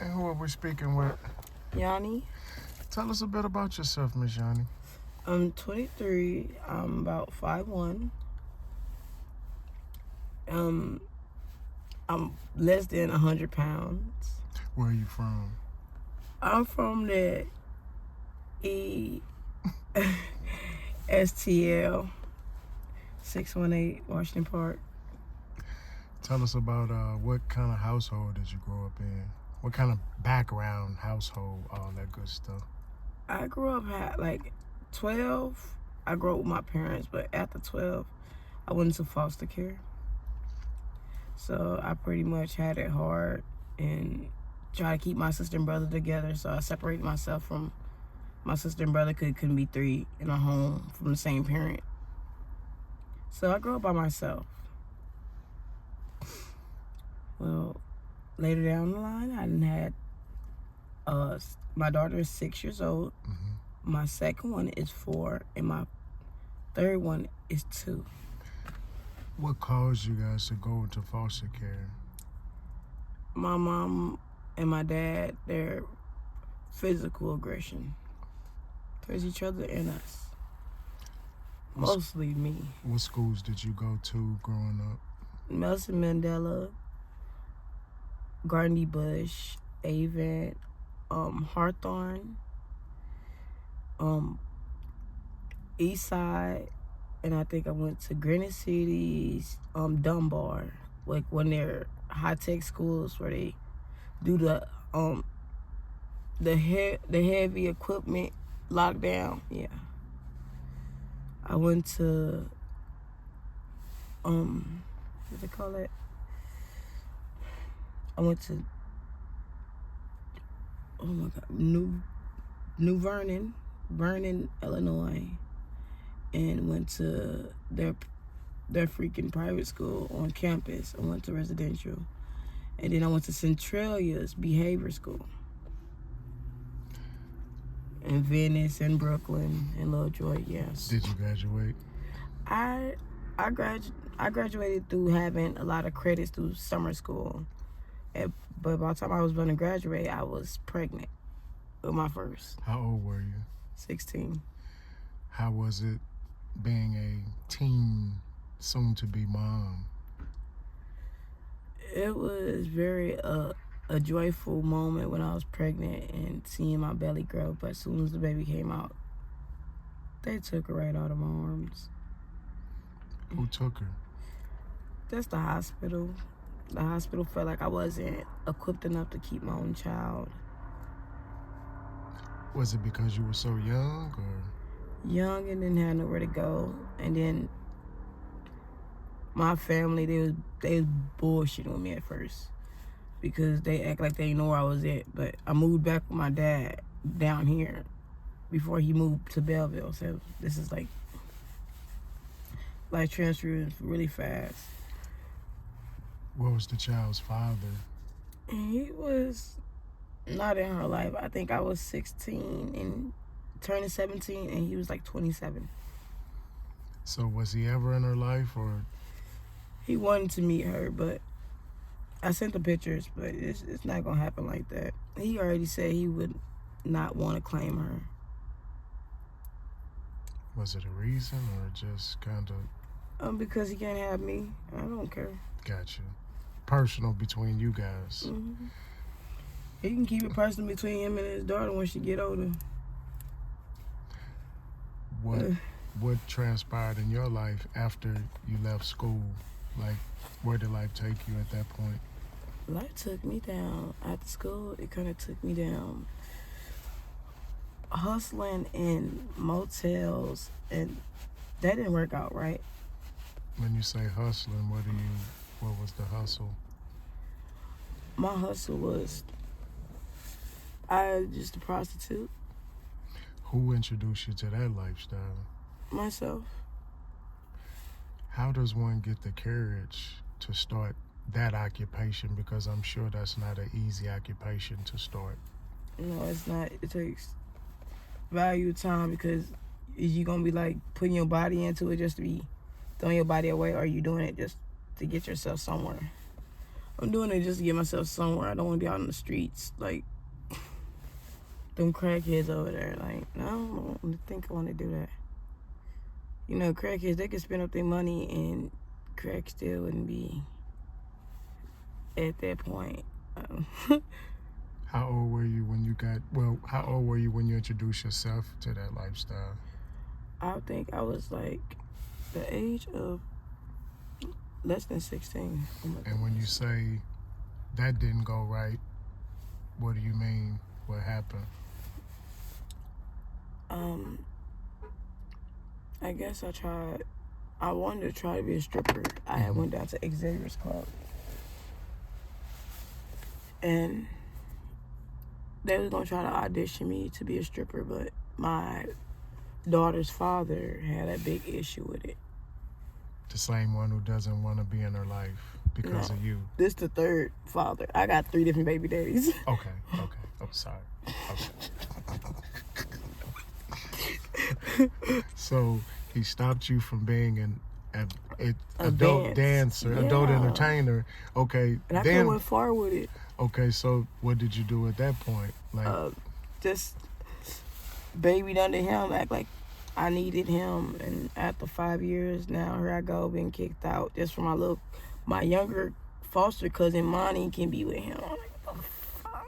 And who are we speaking with? Yannie. Tell us a bit about yourself, Miss Yannie. I'm 23. I'm about 5'1". I'm less than 100 pounds. Where are you from? I'm from the STL 618 Washington Park. Tell us about what kind of household did you grow up in? What kind of background, household, all that good stuff? I grew up at like 12. I grew up with my parents, but after 12, I went into foster care. So I pretty much had it hard and tried to keep my sister and brother together. So I separated myself from my sister and brother because it couldn't be three in a home from the same parent. So I grew up by myself. Well, later down the line, I done had my daughter is 6 years old. Mm-hmm. My second one is 4, and my third one is 2. What caused you guys to go into foster care? My mom and my dad, their physical aggression towards each other and us. Mostly me. What schools did you go to growing up? Nelson Mandela, Garney Bush, Avent, Hawthorne, Eastside, and I think I went to Granite Cities, Dunbar, like when they're high-tech schools where they do the heavy equipment lockdown. Yeah. I went to what they call it? I went to New Vernon, Illinois, and went to their freaking private school on campus. I went to residential, and then I went to Centralia's behavior school in Venice and Brooklyn and Lovejoy. Yes. Did you graduate? I graduated through having a lot of credits through summer school. But by the time I was going to graduate, I was pregnant with my first. How old were you? 16. How was it being a teen, soon-to-be mom? It was very a joyful moment when I was pregnant and seeing my belly grow. But as soon as the baby came out, they took her right out of my arms. Who took her? That's the hospital. The hospital felt like I wasn't equipped enough to keep my own child. Was it because you were so young, or? Young and didn't have nowhere to go. And then my family, they was bullshitting with me at first because they act like they didn't know where I was at. But I moved back with my dad down here before he moved to Belleville. So this is like transferring really fast. What was the child's father? He was not in her life. I think I was 16 and turning 17, and he was like 27. So was he ever in her life, or? He wanted to meet her, but I sent the pictures, but it's not going to happen like that. He already said he would not want to claim her. Was it a reason, or just kind of? Because he can't have me. I don't care. Gotcha. Personal between you guys. Mm-hmm. He can keep it personal between him and his daughter when she get older. What transpired in your life after you left school? Like, where did life take you at that point? Life took me down. After school, it kind of took me down. Hustling in motels, and that didn't work out right. When you say hustling, what was the hustle? My hustle was, I was just a prostitute. Who introduced you to that lifestyle? Myself. How does one get the courage to start that occupation? Because I'm sure that's not an easy occupation to start. No, it's not. It takes value time, because is you gonna be like putting your body into it just to be throwing your body away, or are you doing it just to get yourself somewhere? I'm doing it just to get myself somewhere. I don't want to be out in the streets like them crackheads over there. Like, no, I don't think I want to do that. You know, crackheads, they could spend up their money and crack still wouldn't be at that point. How old were you when how old were you when you introduced yourself to that lifestyle? I think I was like the age of less than 16. Oh my And when you goodness. say that didn't go right, what do you mean? What happened? I guess I wanted to try to be a stripper. I had went down to Xavier's Club. And they was gonna try to audition me to be a stripper, but my daughter's father had a big issue with it. The same one who doesn't want to be in her life because No. of you. This the third father. I got 3 different baby daddies. Okay. I'm sorry. Okay. So he stopped you from being an adult dancer, adult Yeah. entertainer. Okay. And I could have went far with it. Okay, so what did you do at that point? Like, Just babied under him, act like I needed him. And after 5 years, now here I go being kicked out just for my younger foster cousin Monty can be with him. I'm like, what the fuck?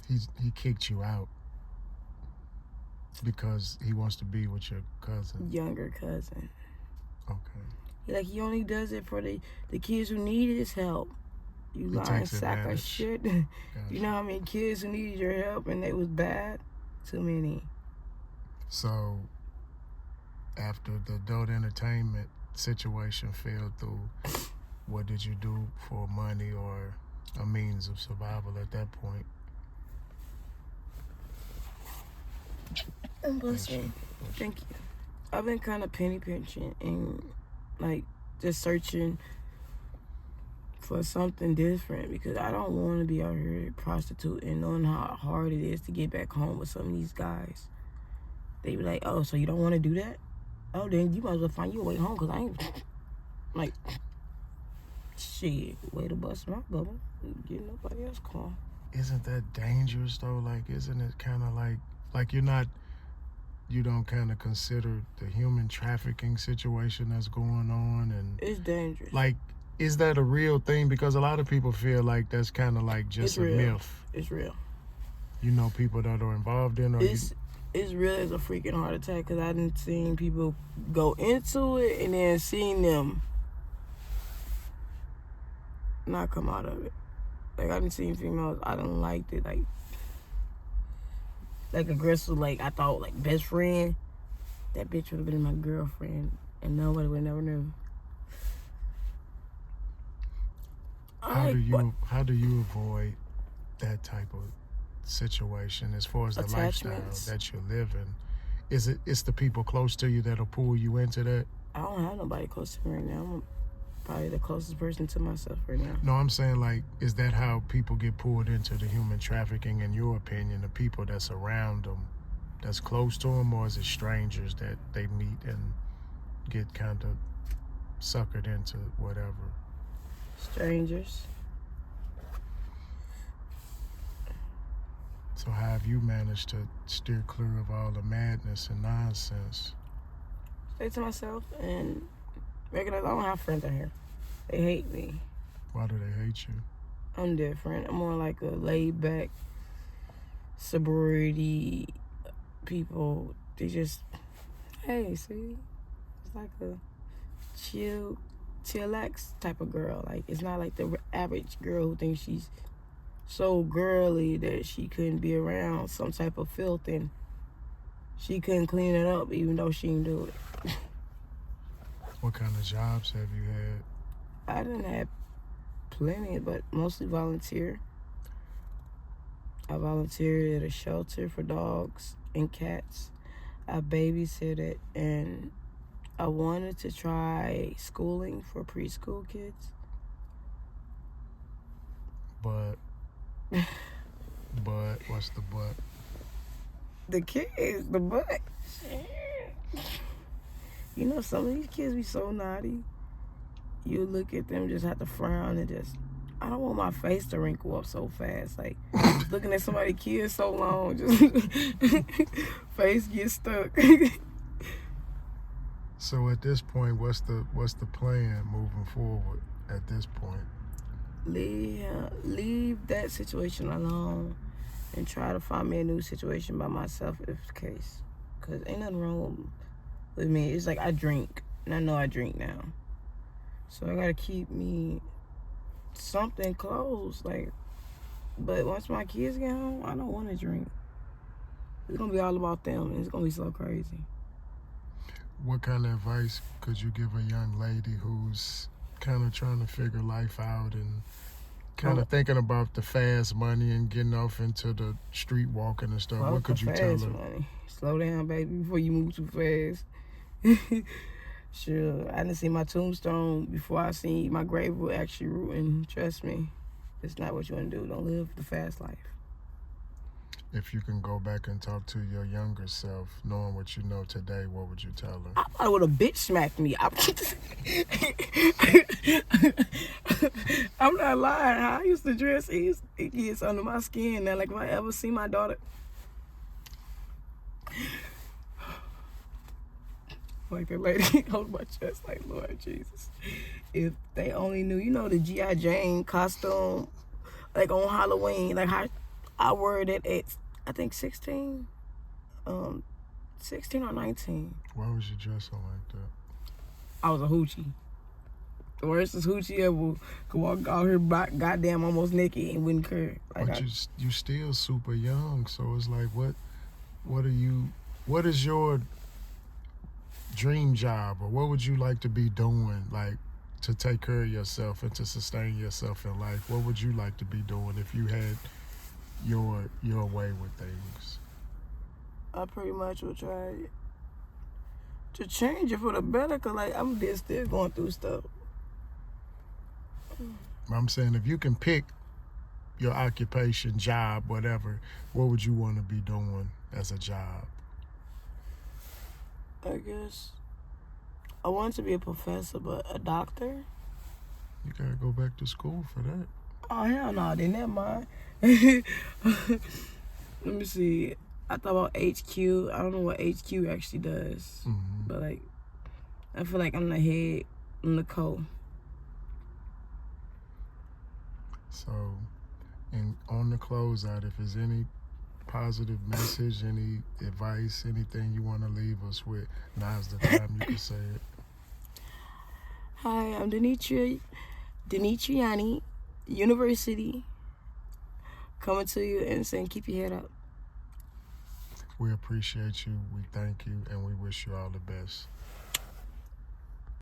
he kicked you out because he wants to be with your cousin. Younger cousin. Okay. He only does it for the kids who need his help. You lying sack of shit. Gotcha. You know how many kids who needed your help and they was bad? Too many. So, after the adult entertainment situation fell through, what did you do for money or a means of survival at that point? Bless me. Thank you. I've been kind of penny pinching and just searching for something different because I don't want to be out here prostituting, knowing how hard it is to get back home with some of these guys. They be like, oh, so you don't want to do that? Oh, then you might as well find your way home because I ain't shit, way to bust my bubble. Get nobody else call. Isn't that dangerous though? Isn't it kind of like you don't kind of consider the human trafficking situation that's going on? And it's dangerous. Is that a real thing? Because a lot of people feel like that's kind of just a myth. It's real. You know people that are involved in It's real as a freaking heart attack because I didn't seen people go into it and then seen them not come out of it. I didn't see females. I don't like it. Aggressive. I thought best friend. That bitch would have been my girlfriend, and nobody would never knew. How do you avoid that type of situation as far as the lifestyle that you're living? It's the people close to you that'll pull you into that? I don't have nobody close to me right now. I'm probably the closest person to myself right now. No, I'm saying is that how people get pulled into the human trafficking, in your opinion? The people that's around them, that's close to them, or is it strangers that they meet and get kind of suckered into whatever? Strangers. So how have you managed to steer clear of all the madness and nonsense? Stay to myself and recognize I don't have friends out here. They hate me. Why do they hate you? I'm different. I'm more like a laid-back sorority people. They just, hey, see? It's like a chillax type of girl. It's not like the average girl who thinks she's so girly that she couldn't be around some type of filth and she couldn't clean it up even though she didn't do it. What kind of jobs have you had? I didn't have plenty, but mostly volunteer. I volunteered at a shelter for dogs and cats. I babysitted, and I wanted to try schooling for preschool kids. But what's the but? The kids, the but. You know, some of these kids be so naughty. you look at them, just have to frown and just, I don't want my face to wrinkle up so fast. Like, looking at somebody kids so long, just face gets stuck. So at this point, what's the plan moving forward at this point? Leave that situation alone and try to find me a new situation by myself if the case. Because ain't nothing wrong with me. It's like I drink, and I know I drink now. So I got to keep me something close. Like, but once my kids get home, I don't want to drink. It's going to be all about them, and it's going to be so crazy. What kind of advice could you give a young lady who's kind of trying to figure life out and kind of thinking about the fast money and getting off into the street walking and stuff? What could you tell her? Money. Slow down, baby, before you move too fast. Sure, I didn't see my tombstone before I seen my grave will actually rooting. Trust me, it's not what you want to do. Don't live the fast life. If you can go back and talk to your younger self, knowing what you know today, what would you tell her? I probably would have bitch smacked me. I'm not lying. How I used to dress, it gets under my skin. Now, like, if I ever see my daughter, like the lady hold my chest, like, Lord Jesus, if they only knew, you know, the G.I. Jane costume, like on Halloween, like how I wore it at I think 16 or 19. Why was you dressing like that? I was a hoochie. The worstest hoochie ever. Could walk out here goddamn almost naked and wouldn't care. Like, but you still super young, so it's like, what is your dream job, or what would you like to be doing, like, to take care of yourself and to sustain yourself in life? What would you like to be doing if you had your way with things? I pretty much would try to change it for the better, because, like, I'm still going through stuff. I'm saying, if you can pick your occupation, job, whatever, what would you want to be doing as a job? I guess I wanted to be a professor, but a doctor? You gotta go back to school for that. Oh, hell no, then never mind. Let me see. I thought about HQ. I don't know what HQ actually does. Mm-hmm. But, like, I feel like I'm the head, I'm the co. So, and on the closeout, if there's any positive message, any advice, anything you want to leave us with, now's the time you can say it. Hi, I'm Denetra Yannie, University, coming to you and saying keep your head up. We appreciate you, we thank you, and we wish you all the best.